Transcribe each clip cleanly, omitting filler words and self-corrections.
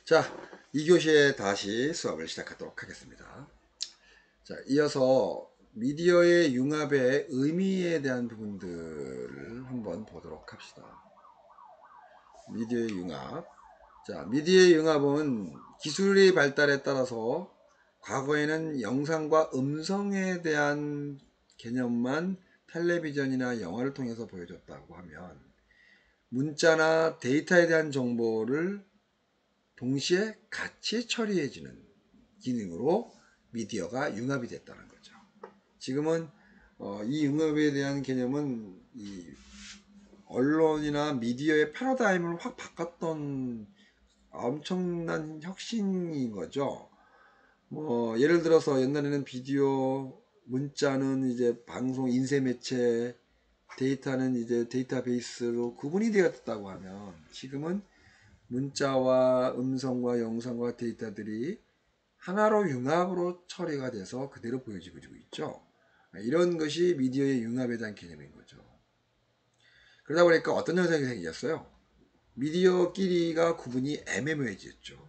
자, 2교시에 다시 수업을 시작하도록 하겠습니다. 자, 이어서 미디어의 융합의 의미에 대한 부분들을 한번 보도록 합시다. 미디어의 융합. 자, 미디어의 융합은 기술의 발달에 따라서 과거에는 영상과 음성에 대한 개념만 텔레비전이나 영화를 통해서 보여줬다고 하면 문자나 데이터에 대한 정보를 동시에 같이 처리해주는 기능으로 미디어가 융합이 됐다는 거죠. 지금은 이 융합에 대한 개념은 이 언론이나 미디어의 패러다임을 확 바꿨던 엄청난 혁신인 거죠. 뭐 예를 들어서 옛날에는 비디오, 문자는 이제 방송, 인쇄 매체, 데이터는 이제 데이터베이스로 구분이 되었다고 하면 지금은 문자와 음성과 영상과 데이터들이 하나로 융합으로 처리가 돼서 그대로 보여지고 있죠. 이런 것이 미디어의 융합에 대한 개념인 거죠. 그러다 보니까 어떤 현상이 생겼어요? 미디어끼리가 구분이 애매모호해졌죠.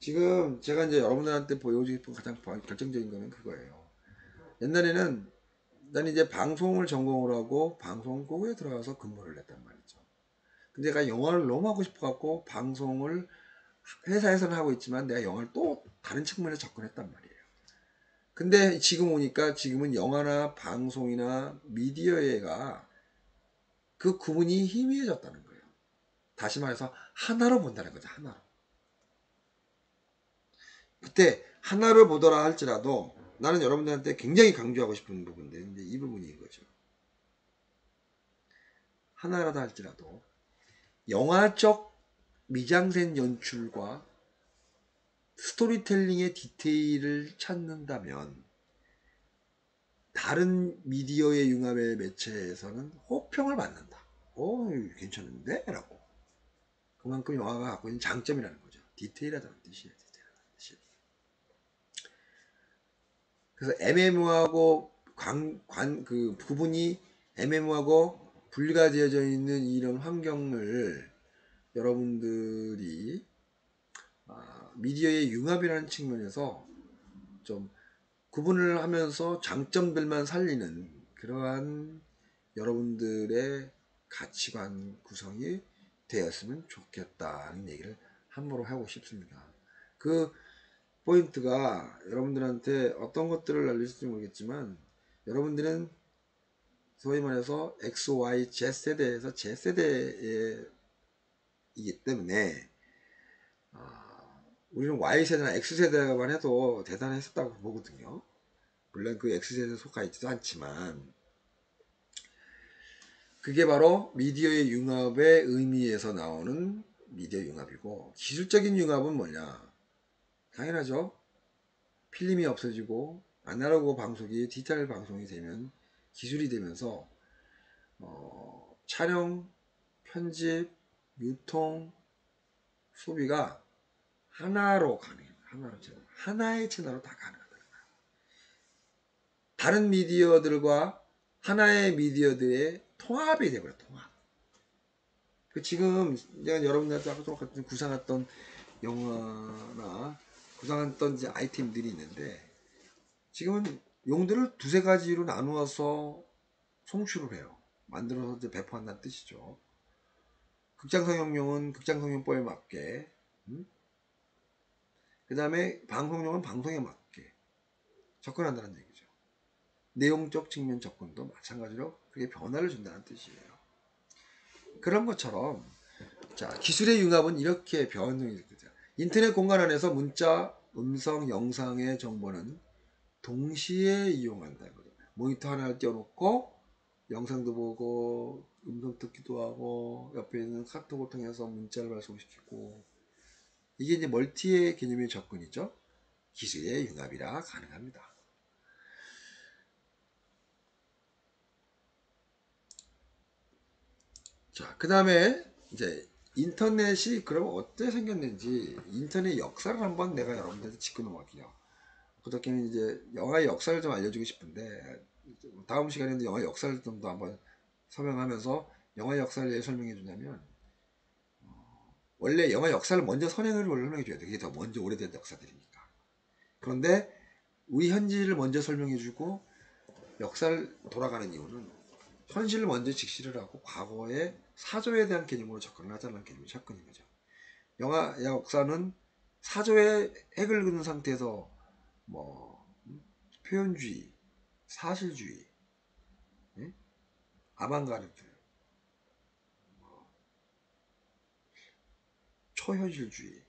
지금 제가 이제 여러분들한테 보여주고 싶은 가장 결정적인 거는 그거예요. 옛날에는 난 이제 방송을 전공을 하고 방송국에 들어가서 근무를 했단 말이죠. 근데 내가 영화를 너무 하고 싶어 갖고 방송을 회사에서는 하고 있지만 내가 영화를 또 다른 측면에서 접근했단 말이에요. 근데 지금 오니까 지금은 영화나 방송이나 미디어가 그 구분이 희미해졌다는 거예요. 다시 말해서 하나로 본다는 거죠. 하나로. 그때 하나를 보더라 할지라도 나는 여러분들한테 굉장히 강조하고 싶은 부분인데 이제 이 부분인 거죠. 하나라도 할지라도 영화적 미장센 연출과 스토리텔링의 디테일을 찾는다면 다른 미디어의 융합의 매체에서는 호평을 받는다. 오, 괜찮은데? 라고. 그만큼 영화가 갖고 있는 장점이라는 거죠. 디테일하다는 뜻이에요. 디테일하다는 뜻이. 그래서 애매모호하고 그 부분이 애매모호하고 분리가 되어져 있는 이런 환경을 여러분들이 미디어의 융합이라는 측면에서 좀 구분을 하면서 장점들만 살리는 그러한 여러분들의 가치관 구성이 되었으면 좋겠다는 얘기를 함부로 하고 싶습니다. 그 포인트가 여러분들한테 어떤 것들을 알려줄지 모르겠지만 여러분들은 소위 말해서 X, Y, Z세대에서 Z세대이기 때문에 우리는 Y세대나 X세대만 해도 대단했었다고 보거든요. 물론 그 X세대에 속하 있지도 않지만 그게 바로 미디어의 융합의 의미에서 나오는 미디어 융합이고 기술적인 융합은 뭐냐? 당연하죠. 필름이 없어지고 아날로그 방송이 디지털 방송이 되면 기술이 되면서 촬영, 편집, 유통, 소비가 하나로 가능해요. 하나의 채널로 다 가능하다. 다른 미디어들과 하나의 미디어들의 통합이 되고요. 통합. 지금 내가 여러분들한테 아까 똑같은 구상했던 영화나 구상했던 이제 아이템들이 있는데 지금은 용도를 두세 가지로 나누어서 송출을 해요. 만들어서 이제 배포한다는 뜻이죠. 극장상영용은 극장상영법에 맞게, 그 다음에 방송용은 방송에 맞게 접근한다는 얘기죠. 내용적 측면 접근도 마찬가지로 그게 변화를 준다는 뜻이에요. 그런 것처럼 자 기술의 융합은 이렇게 변형이 되죠. 인터넷 공간 안에서 문자, 음성, 영상의 정보는 동시에 이용한다는 거죠. 모니터 하나를 띄워놓고 영상도 보고 음성 듣기도 하고 옆에 있는 카톡을 통해서 문자를 발송시키고 이게 이제 멀티의 개념의 접근이죠. 기술의 융합이라 가능합니다. 자, 그 다음에 이제 인터넷이 그럼 어떻게 생겼는지 인터넷 역사를 한번 내가 여러분들한테 짚고 넘어갈게요. 그렇게는 이제 영화의 역사를 좀 알려주고 싶은데 다음 시간에는 영화 역사를 좀 더 한번 설명하면서 영화 역사를 왜 설명해 주냐면 원래 영화 역사를 먼저 설명해 줘야 돼. 그게 더 먼저 오래된 역사들이니까. 그런데 우리 현지를 먼저 설명해주고 역사를 돌아가는 이유는 현실을 먼저 직시를 하고 과거의 사조에 대한 개념으로 접근을 하자는 개념이 접근인 거죠. 영화 역사는 사조의 핵을 긋는 상태에서 뭐 표현주의, 사실주의, 예? 아방가르드, 초현실주의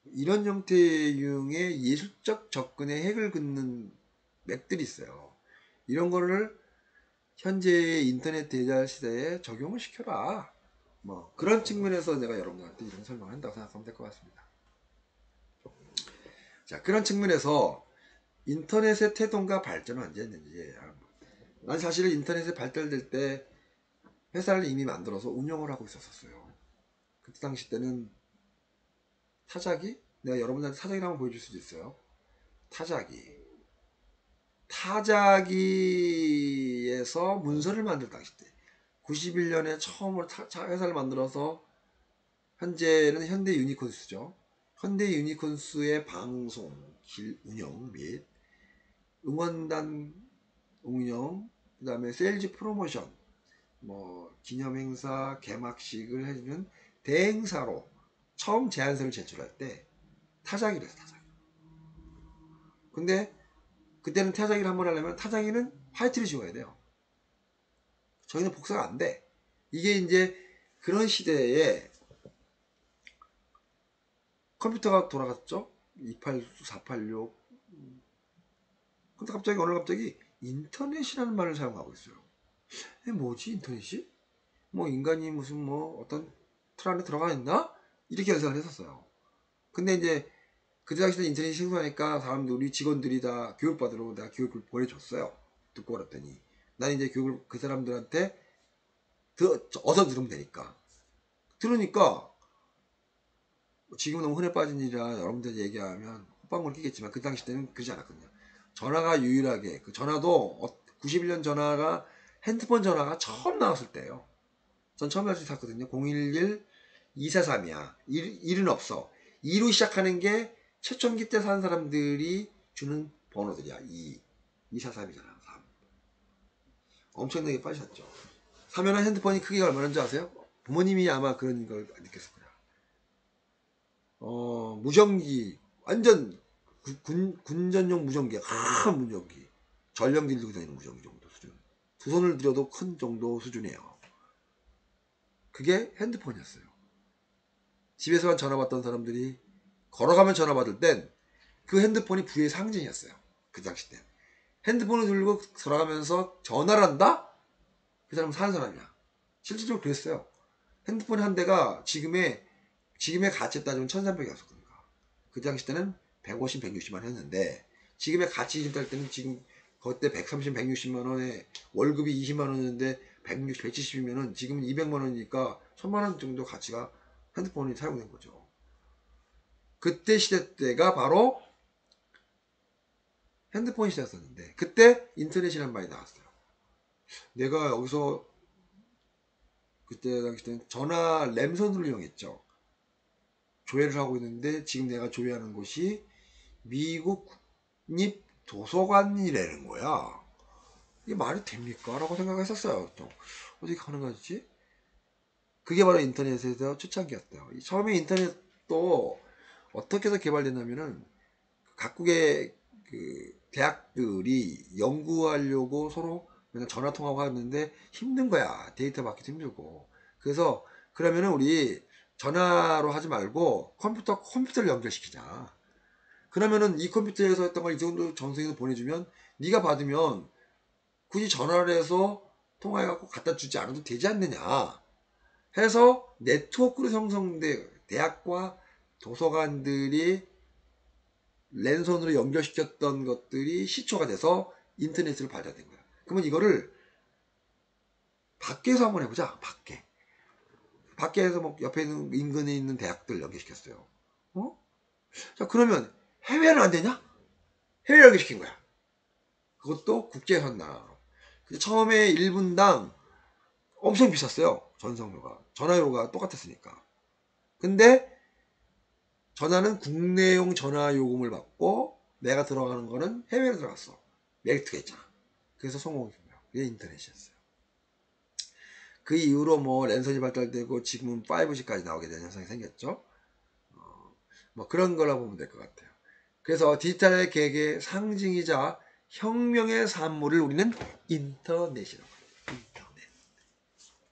이런 형태의 예술적 접근에 핵을 긋는 맥들이 있어요. 이런 거를 현재의 인터넷 대잘 시대에 적용을 시켜라. 뭐 그런 측면에서 내가 여러분들한테 이런 설명을 한다고 생각하면 될 것 같습니다. 자, 그런 측면에서 인터넷의 태동과 발전은 언제 했는지. 난 사실 인터넷이 발달될 때 회사를 이미 만들어서 운영을 하고 있었어요. 그때 당시 때는 타자기? 내가 여러분들한테 타자기를 한번 보여줄 수도 있어요. 타자기에서 문서를 만들 당시 때 91년에 처음으로 회사를 만들어서 현재는 현대 유니콘스죠. 현대 유니콘스의 방송, 운영 및 응원단 운영, 그 다음에 세일즈 프로모션, 뭐 기념행사, 개막식을 해주는 대행사로 처음 제안서를 제출할 때 타자기를 해서 타자기. 근데 그때는 타자기를 한번 하려면 타자기는 화이트를 지워야 돼요. 저희는 복사가 안 돼. 이게 이제 그런 시대에 컴퓨터가 돌아갔죠. 286, 486. 근데 갑자기 어느 날 갑자기 인터넷이라는 말을 사용하고 있어요. 이게 뭐지 인터넷이? 뭐 인간이 무슨 뭐 어떤 틀 안에 들어가 있나? 이렇게 연상을 했었어요. 근데 이제 그때 당시에 인터넷이 생소하니까 사람들 우리 직원들이 다 교육받으러 내가 교육을 보내줬어요. 듣고 그랬더니 난 이제 교육을 그 사람들한테 어서 들으면 되니까 들으니까 지금은 너무 흔해 빠진 일이라 여러분들 얘기하면 호빵을 끼겠지만 그 당시 때는 그러지 않았거든요. 전화가 유일하게 그 전화도 91년 전화가 핸드폰 전화가 처음 나왔을 때예요. 전 처음 날수 샀거든요. 011 243이야. 1은 없어. 2로 시작하는 게 최초기 때 사는 사람들이 주는 번호들이야. 243이잖아. 3. 엄청나게 빠졌죠. 사면한 핸드폰이 크기가 얼마나인지 아세요? 부모님이 아마 그런 걸 느꼈을 거야. 무전기 완전 군전용 무전기, 큰 무전기, 전령들이 들고 다니는 무전기 정도 수준. 두 손을 들여도 큰 정도 수준이에요. 그게 핸드폰이었어요. 집에서만 전화 받던 사람들이 걸어가면 전화 받을 땐 그 핸드폰이 부의 상징이었어요. 그 당시 때. 핸드폰을 들고 걸어가면서 전화를 한다? 그 사람은 사는 사람이야. 실질적으로 그랬어요. 핸드폰 한 대가 지금의 가치에 따지면 1300이었을 거니까. 그 당시 때는 150, 160만 했는데 지금의 가치 따질 때는 지금 그때 130, 160만 원에 월급이 20만 원인데 160, 170이면은 지금 200만 원이니까 1000만 원 정도 가치가 핸드폰이 사용된 거죠. 그때 시대 때가 바로 핸드폰 시대였었는데 그때 인터넷이라는 말이 나왔어요. 내가 여기서 그때 당시 때는 전화 램선으로 이용했죠. 조회를 하고 있는데 지금 내가 조회하는 곳이 미국 국립도서관이라는 거야. 이게 말이 됩니까? 라고 생각했었어요. 또 어떻게 가능하지? 그게 바로 인터넷에서 초창기였대요. 처음에 인터넷도 어떻게 해서 개발됐냐면은 각국의 그 대학들이 연구하려고 서로 그냥 전화 통화하고 하는데 힘든 거야. 데이터 받기도 힘들고. 그래서 그러면은 우리 전화로 하지 말고 컴퓨터를 연결시키자. 그러면은 이 컴퓨터에서 했던 걸 이 정도 정성에서 보내주면 네가 받으면 굳이 전화를 해서 통화해갖고 갖다 주지 않아도 되지 않느냐 해서 네트워크로 형성된 대학과 도서관들이 랜선으로 연결시켰던 것들이 시초가 돼서 인터넷으로 발달된 거야. 그러면 이거를 밖에서 한번 해보자. 밖에서 뭐 옆에 있는 인근에 있는 대학들 연결시켰어요. 자, 그러면 해외는 안 되냐? 해외 연결시킨 거야. 그것도 국제선 나라로. 처음에 1분당 엄청 비쌌어요. 전성료가. 전화료가 똑같았으니까. 근데 전화는 국내용 전화 요금을 받고 내가 들어가는 거는 해외로 들어갔어. 메리트가 있잖아. 그래서 성공한 거예요. 그게 인터넷이었어요. 그 이후로 뭐 랜선이 발달되고 지금은 5G까지 나오게 된 현상이 생겼죠. 뭐 그런 거라고 보면 될 것 같아요. 그래서 디지털 계획의 상징이자 혁명의 산물을 우리는 인터넷이라고 합니다. 인터넷.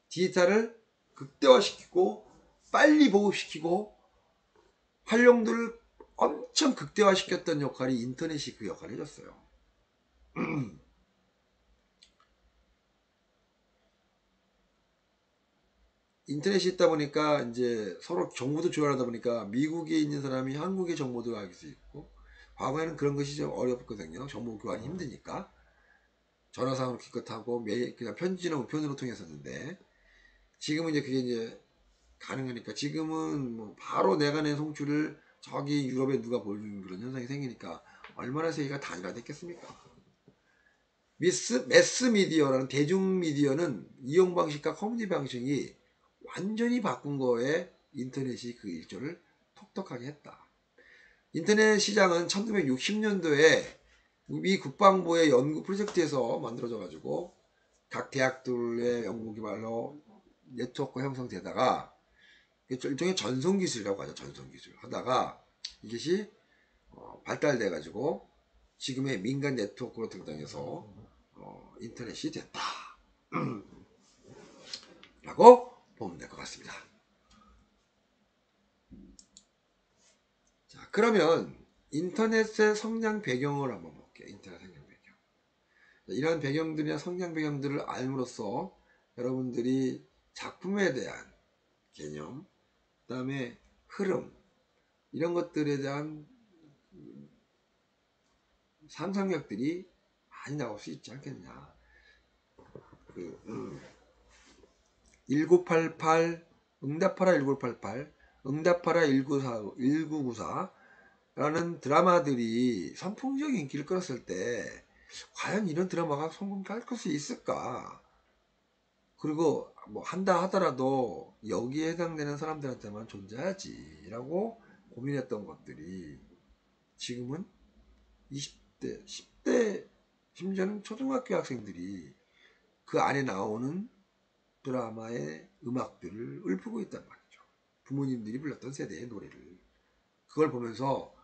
디지털을 극대화시키고 빨리 보급시키고 활용도를 엄청 극대화시켰던 역할이 인터넷이 그 역할을 해줬어요. 인터넷이 있다 보니까 이제 서로 정보도 교환하다 보니까 미국에 있는 사람이 한국의 정보도 알 수 있고, 과거에는 그런 것이 좀 어렵거든요. 정보 교환이 힘드니까 전화상으로 기껏하고 그냥 편지나 우편으로 통했었는데, 지금은 이제 그게 이제 가능하니까 지금은 뭐 바로 내가 낸 송출을 저기 유럽에 누가 보여주는 그런 현상이 생기니까 얼마나 세계가 단일화됐겠습니까? 매스미디어라는 대중미디어는 이용 방식과 커뮤니티 방식이 완전히 바꾼 거에 인터넷이 그 일조를 톡톡하게 했다. 인터넷 시장은 1960년도에 미 국방부의 연구 프로젝트에서 만들어져 가지고 각 대학들의 연구 개발로 네트워크 형성되다가 일종의 전송기술이라고 하죠. 전송기술 하다가 이것이 발달돼 가지고 지금의 민간 네트워크로 등장해서 인터넷이 됐다 라고 보면 될 것 같습니다. 자, 그러면 인터넷의 성장 배경을 한번 볼게요. 인터넷 성장 배경. 이러한 배경들이나 성장 배경들을 알므로써 여러분들이 작품에 대한 개념, 그 다음에 흐름, 이런 것들에 대한 상상력들이 많이 나올 수 있지 않겠냐. 1988, 응답하라 1988, 응답하라 1994라는 드라마들이 선풍적인 인기를 끌었을 때 과연 이런 드라마가 성공할 수 있을까? 그리고 뭐 한다 하더라도 여기에 해당되는 사람들한테만 존재하지라고 고민했던 것들이 지금은 20대, 10대, 심지어는 초등학교 학생들이 그 안에 나오는 드라마의 음악들을 읊고 있단 말이죠. 부모님들이 불렀던 세대의 노래를. 그걸 보면서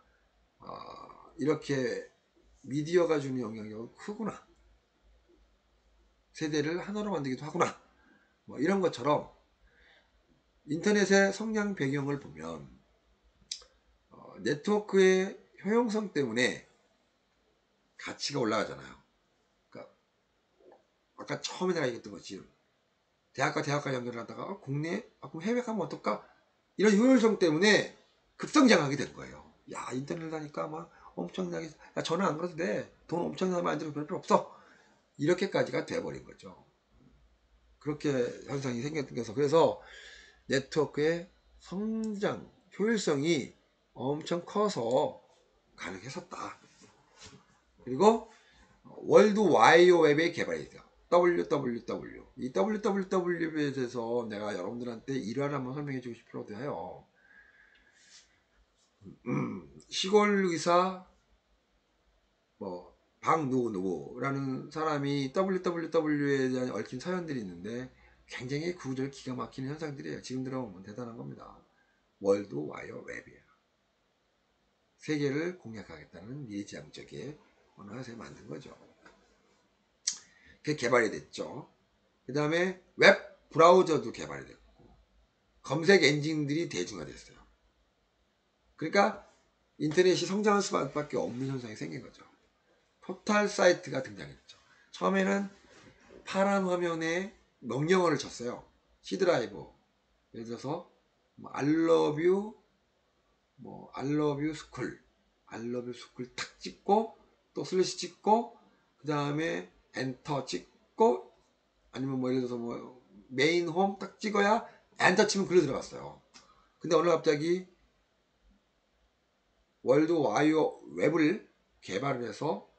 이렇게 미디어가 주는 영향력은 크구나. 세대를 하나로 만들기도 하구나. 뭐 이런 것처럼 인터넷의 성장 배경을 보면 네트워크의 효용성 때문에 가치가 올라가잖아요. 그러니까 아까 처음에 내가 얘기했던 것이 대학과 대학과 연결하다가 국내 그럼 해외 가면 어떨까? 이런 효율성 때문에 급성장하게 된 거예요. 야, 인터넷 하니까 막 엄청나게, 야, 전화 안 걸어도 돼. 돈 엄청나게 안 들어도 별 필요 없어. 이렇게까지가 돼버린 거죠. 그렇게 현상이 생겨서 그래서 네트워크의 성장, 효율성이 엄청 커서 가능했었다. 그리고 월드 와이어 웹의 개발이 돼요. WWW. 이 WWW에 대해서 내가 여러분들한테 일화를 한번 설명해 주고 싶어도 해요. 시골 의사 뭐 박누구누구라는 사람이 WWW에 대한 얽힌 사연들이 있는데 굉장히 구조를 기가 막히는 현상들이에요. 지금 들어보면 대단한 겁니다. 월드 와이어 웹이에요. 세계를 공략하겠다는 미래지향적인 언어에서 만든 거죠. 그게 개발이 됐죠. 그 다음에 웹 브라우저도 개발이 됐고 검색 엔진들이 대중화됐어요. 그러니까 인터넷이 성장할 수밖에 없는 현상이 생긴 거죠. 포털 사이트가 등장했죠. 처음에는 파란 화면에 명령어를 쳤어요. C 드라이브. 예를 들어서 I love you, I love you school, I love you school 탁 찍고 또 슬래시 찍고 그 다음에 엔터 찍고 아니면 뭐 예를 들어서 뭐 메인 홈 딱 찍어야 엔터 치면 글로 들어갔어요. 근데 어느 날 갑자기 월드 와이어 웹을 개발을 해서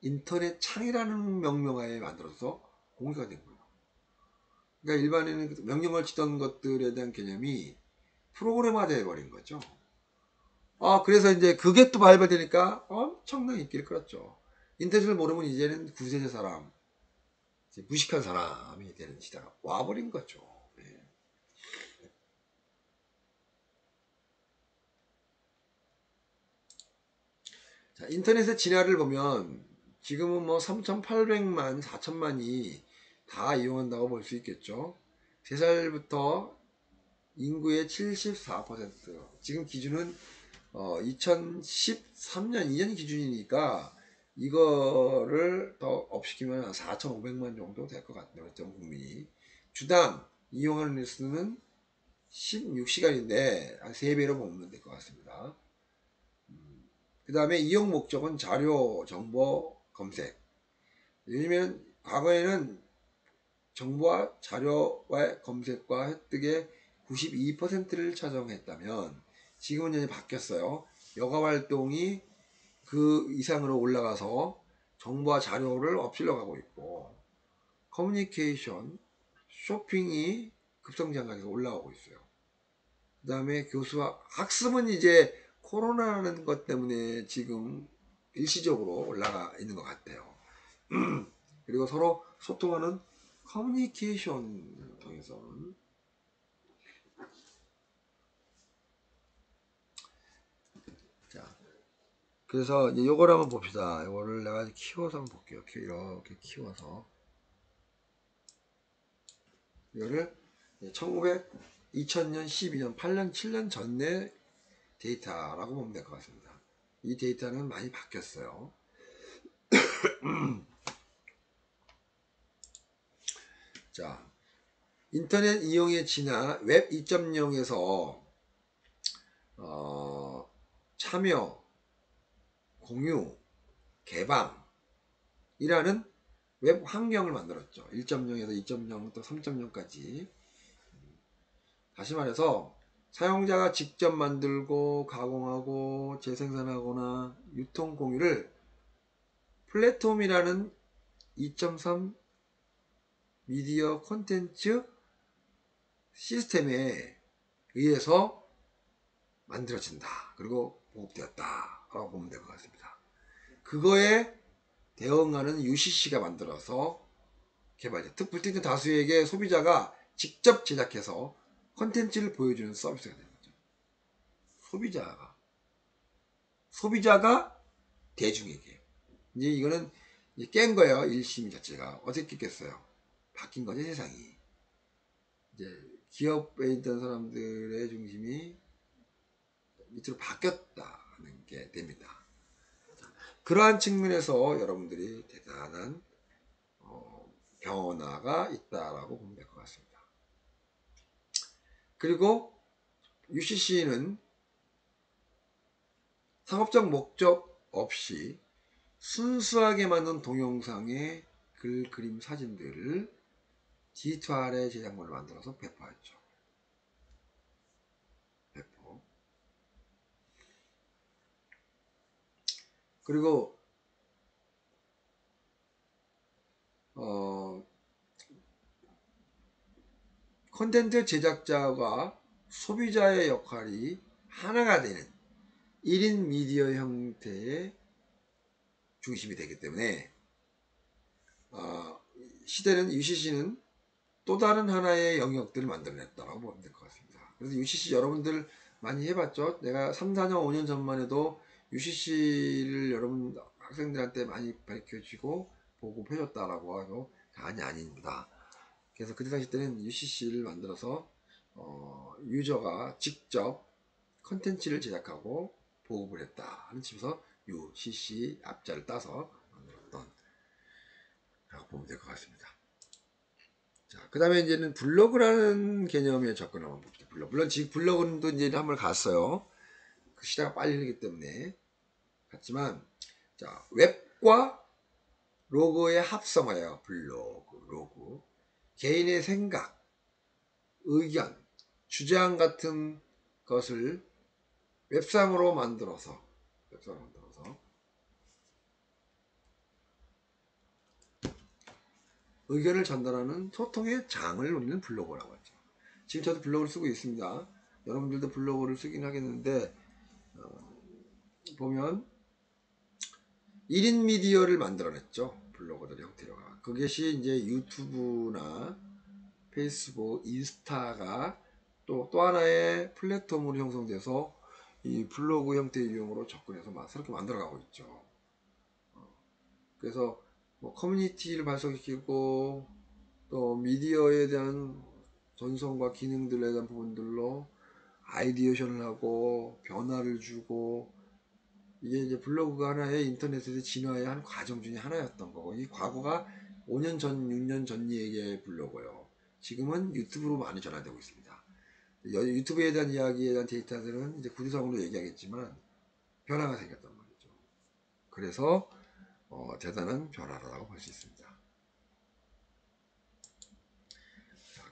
인터넷 창이라는 명명하에 만들어서 공개가 된 거예요. 그러니까 일반인은 명령을 치던 것들에 대한 개념이 프로그래머가 돼버린 거죠. 그래서 이제 그게 또 발견되니까 엄청난 인기를 끌었죠. 인터넷을 모르면 이제는 구세대 사람, 이제 무식한 사람이 되는 시대가 와버린 거죠. 예. 자, 인터넷의 진화를 보면 지금은 뭐 3,800만, 4천만이 다 이용한다고 볼 수 있겠죠. 3살부터 인구의 74%, 지금 기준은 2013년 2년 기준이니까 이거를 더 업시키면 한 4,500만 정도 될 것 같네요. 전 국민이 주당 이용하는 횟수는 16시간인데 한 3배로 보면 될 것 같습니다. 그 다음에 이용 목적은 자료, 정보, 검색. 요즘에는 과거에는 정보와 자료와 검색과 획득의 92%를 차정했다면 지금은 이제 바뀌었어요. 여가 활동이 그 이상으로 올라가서 정보와 자료를 엎질러 가고 있고, 커뮤니케이션, 쇼핑이 급성장해서 올라가고 있어요. 그 다음에 교수와 학습은 이제 코로나라는 것 때문에 지금 일시적으로 올라가 있는 것 같아요. 그리고 서로 소통하는 커뮤니케이션 통해서는, 자, 그래서 이제 요걸 한번 봅시다. 요거를 내가 키워서 한번 볼게요. 이렇게 키워서 이거를 2000년, 12년, 8년, 7년 전의 데이터라고 보면 될 것 같습니다. 이 데이터는 많이 바뀌었어요. 자, 인터넷 이용의 진화, 웹 2.0에서 참여, 공유, 개방이라는 웹 환경을 만들었죠. 1.0에서 2.0 또 3.0까지. 다시 말해서 사용자가 직접 만들고 가공하고 재생산하거나 유통 공유를 플랫폼이라는 2.3 미디어 콘텐츠 시스템에 의해서 만들어진다. 그리고 보급되었다. 라고 보면 될 것 같습니다. 그거에 대응하는 UCC가 만들어서 개발됐다. 불특정 다수에게 소비자가 직접 제작해서 콘텐츠를 보여주는 서비스가 되는 거죠. 소비자가 대중에게. 이제 이거는 이제 깬 거예요. 1심 자체가. 어떻게 깼겠어요? 바뀐 거죠, 세상이. 이제 기업에 있던 사람들의 중심이 밑으로 바뀌었다는 게 됩니다. 그러한 측면에서 여러분들이 대단한 변화가 있다라고 보면 될 것 같습니다. 그리고 UCC는 상업적 목적 없이 순수하게 만든 동영상의 글, 그림, 사진들을 디지털의 제작물을 만들어서 배포했죠. 배포. 그리고 콘텐츠 제작자와 소비자의 역할이 하나가 되는 1인 미디어 형태의 중심이 되기 때문에 시대는 UCC는 또 다른 하나의 영역들을 만들어냈다고 보면 될 것 같습니다. 그래서 UCC 여러분들 많이 해봤죠? 내가 3, 4년, 5년 전만 해도 UCC를 여러분 학생들한테 많이 밝혀주고 보고해줬다라고 해도 아닙니다. 그래서 그때 당시 때는 UCC를 만들어서 유저가 직접 컨텐츠를 제작하고 보급을 했다 하는 칩에서 UCC 앞자를 따서 만들었던 라고 보면 될 것 같습니다. 자, 그 다음에 이제는 블로그라는 개념에 접근을 한번 봅시다. 물론 지금 블로그는 또 이제 한번 갔어요. 그 시대가 빨리 흐르기 때문에 갔지만, 자, 웹과 로그의 합성어예요. 블로그, 로그. 개인의 생각, 의견, 주장 같은 것을 웹상으로 만들어서 의견을 전달하는 소통의 장을 우리는 블로그라고 하죠. 지금 저도 블로그를 쓰고 있습니다. 여러분들도 블로그를 쓰긴 하겠는데 보면 1인 미디어를 만들어냈죠. 블로거들 형태로가. 그것이 이제 유튜브나 페이스북, 인스타가 또 하나의 플랫폼으로 형성돼서 이 블로그 형태의 유형으로 접근해서 막 새롭게 만들어가고 있죠. 그래서 뭐 커뮤니티를 발전시키고 또 미디어에 대한 전성과 기능들에 대한 부분들로 아이디어션을 하고 변화를 주고 이게 이제 블로그가 하나의 인터넷에서 진화의 한 과정 중에 하나였던 거고 이 과거가 5년 전, 6년 전 얘기의 블로그예요. 지금은 유튜브로 많이 전환되고 있습니다. 유튜브에 대한 이야기에 대한 데이터들은 이제 구조상으로 얘기하겠지만 변화가 생겼단 말이죠. 그래서 대단한 변화라고 볼 수 있습니다.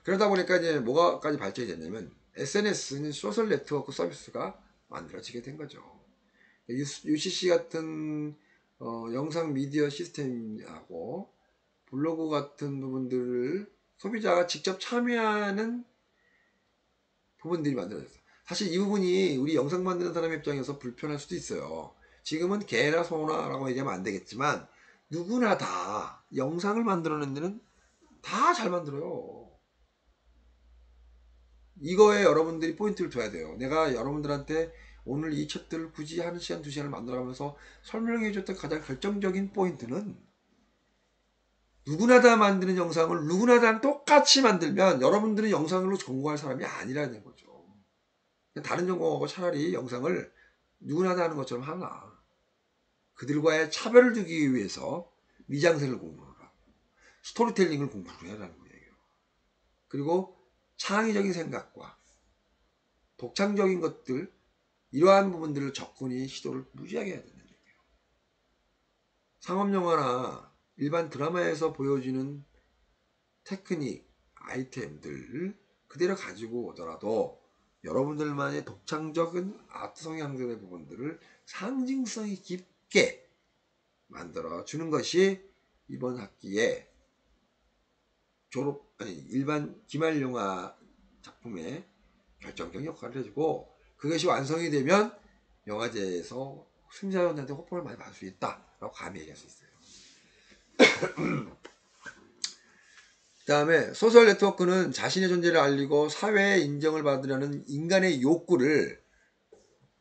그러다 보니까 이제 뭐가까지 발전이 됐냐면 SNS는 소셜 네트워크 서비스가 만들어지게 된 거죠. UCC 같은 영상 미디어 시스템하고 블로그 같은 부분들을 소비자가 직접 참여하는 부분들이 만들어졌어요. 사실 이 부분이 우리 영상 만드는 사람 입장에서 불편할 수도 있어요. 지금은 개나 소나 라고 얘기하면 안 되겠지만 누구나 다 영상을 만들어낸 데는 다 잘 만들어요. 이거에 여러분들이 포인트를 둬야 돼요. 내가 여러분들한테 오늘 이 챕들을 굳이 1시간, 2시간을 만들어가면서 설명해 줬던 가장 결정적인 포인트는 누구나 다 만드는 영상을 누구나 다 똑같이 만들면 여러분들은 영상으로 전공할 사람이 아니라는 거죠. 다른 전공하고 차라리 영상을 누구나 다 하는 것처럼 하나. 그들과의 차별을 두기 위해서 미장센을 공부하라. 스토리텔링을 공부를 해라는 거예요. 그리고 창의적인 생각과 독창적인 것들, 이러한 부분들을 적군이 시도를 무지하게 해야 된다는 얘기예요. 상업영화나 일반 드라마에서 보여지는 테크닉, 아이템들 그대로 가지고 오더라도 여러분들만의 독창적인 아트 성향들의 부분들을 상징성이 깊게 만들어 주는 것이 이번 학기에 일반 기말 영화 작품의 결정적 역할을 해주고 그것이 완성이 되면 영화제에서 승자원한테 호평을 많이 받을 수 있다라고 감히 얘기할 수 있어요. 그 다음에 소셜 네트워크는 자신의 존재를 알리고 사회의 인정을 받으려는 인간의 욕구를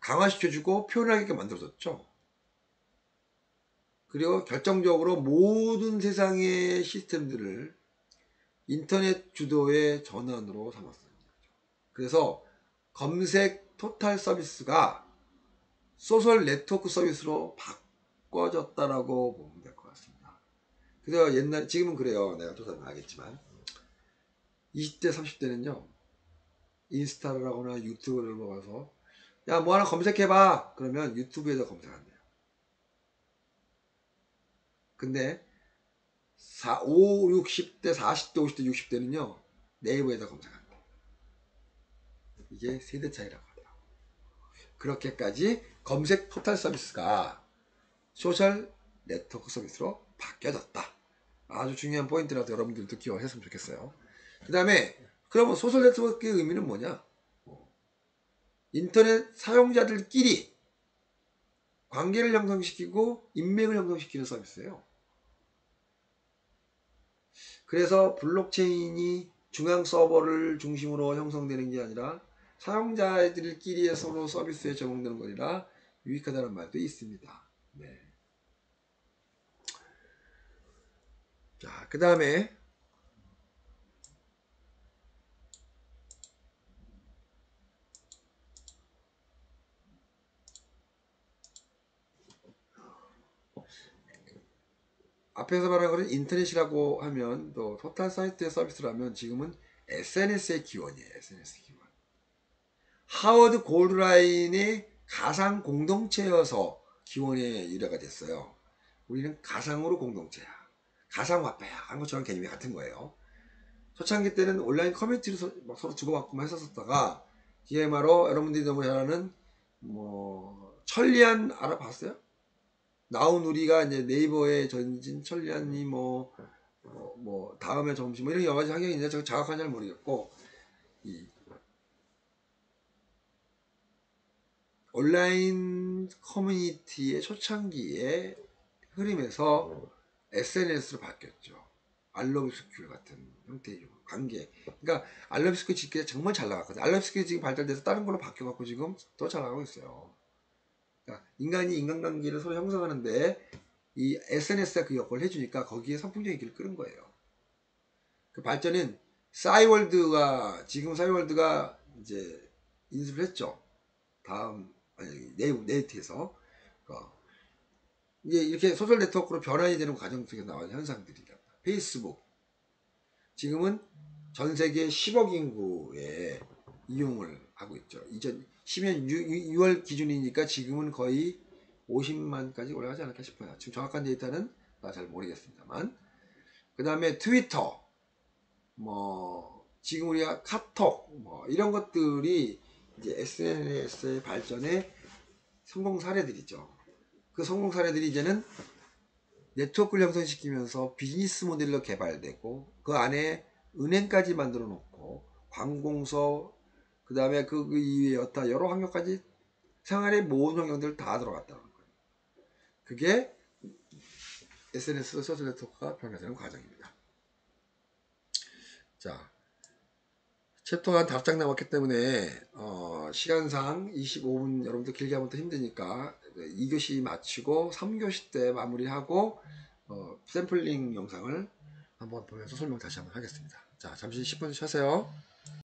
강화시켜주고 표현하게 만들어줬죠. 그리고 결정적으로 모든 세상의 시스템들을 인터넷 주도의 전환으로 삼았어요. 그래서 검색 토탈 서비스가 소셜 네트워크 서비스로 바꿔졌다라고 보면 될 것 같습니다. 그래서 지금은 그래요. 내가 조사는 알겠지만 20대 30대는요 인스타를 하거나 유튜브를 먹어서 야 뭐 하나 검색해봐 그러면 유튜브에서 검색한대요. 근데 5, 60대 40대 50대 60대는요 네이버에서 검색한대요. 이게 세대 차이라고 하더라고요. 그렇게까지 검색 토탈 서비스가 소셜 네트워크 서비스로 바뀌어졌다. 아주 중요한 포인트라서 여러분들도 기억했으면 좋겠어요. 그 다음에 그러면 소셜 네트워크의 의미는 뭐냐? 인터넷 사용자들끼리 관계를 형성시키고 인맥을 형성시키는 서비스예요. 그래서 블록체인이 중앙 서버를 중심으로 형성되는 게 아니라 사용자들끼리의 서로 서비스에 적용되는 것이라 유익하다는 말도 있습니다. 네. 자, 그 다음에 앞에서 말한 것은 인터넷이라고 하면 또 토탈 사이트의 서비스라면 지금은 SNS의 기원이에요. SNS 기원. 하워드 골드라인의 가상 공동체여서 기원의 유래가 됐어요. 우리는 가상으로 공동체야. 가상화폐야. 한 것처럼 개념이 같은 거예요. 초창기 때는 온라인 커뮤니티로 서로 주고받고 했었다가 DMR로 여러분들이 너무 잘 아는 천리안 알아봤어요? 나온 우리가 이제 네이버의 전진 천리안이 다음에 점심 이런 여러 가지 환경이 있는데 제가 정확한 잘 모르겠고 온라인 커뮤니티의 초창기의 흐름에서 SNS로 바뀌었죠. 알러브스쿨 같은 형태의 관계. 그러니까 알러브스쿨 지금 정말 잘 나갔거든요. 알러브스쿨 지금 발달돼서 다른 걸로 바뀌어갖고 지금 더 잘 나가고 있어요. 그러니까 인간이 인간관계를 서로 형성하는데 이 SNS가 그 역할을 해주니까 거기에 선풍적인 길을 끄는 거예요. 그 발전은 지금 싸이월드가 이제 인수를 했죠. 다음, 아니, 네이트에서. 이제 이렇게 소셜 네트워크로 변환이 되는 과정 속에서 나온 현상들이다. 페이스북. 지금은 전 세계 10억 인구에 이용을 하고 있죠. 2010년 6월 기준이니까 지금은 거의 50만까지 올라가지 않을까 싶어요. 지금 정확한 데이터는 잘 모르겠습니다만. 그 다음에 트위터, 지금 우리가 카톡, 이런 것들이 이제 SNS의 발전의 성공 사례들이죠. 그 성공 사례들이 이제는 네트워크를 형성시키면서 비즈니스 모델로 개발되고 그 안에 은행까지 만들어 놓고 관공서 그 다음에 그 이외에 여러 환경까지 생활의 모든 환경들 다 들어갔다는 거예요. 그게 SNS 소셜 네트워크가 변화되는 과정입니다. 자, 챕터가 한 5장 남았기 때문에 시간상 25분 여러분들 길게 하면 또 힘드니까 2교시 마치고 3교시 때 마무리하고 샘플링 영상을 한번 보면서 설명 다시 한번 하겠습니다. 자, 잠시 10분 쉬세요.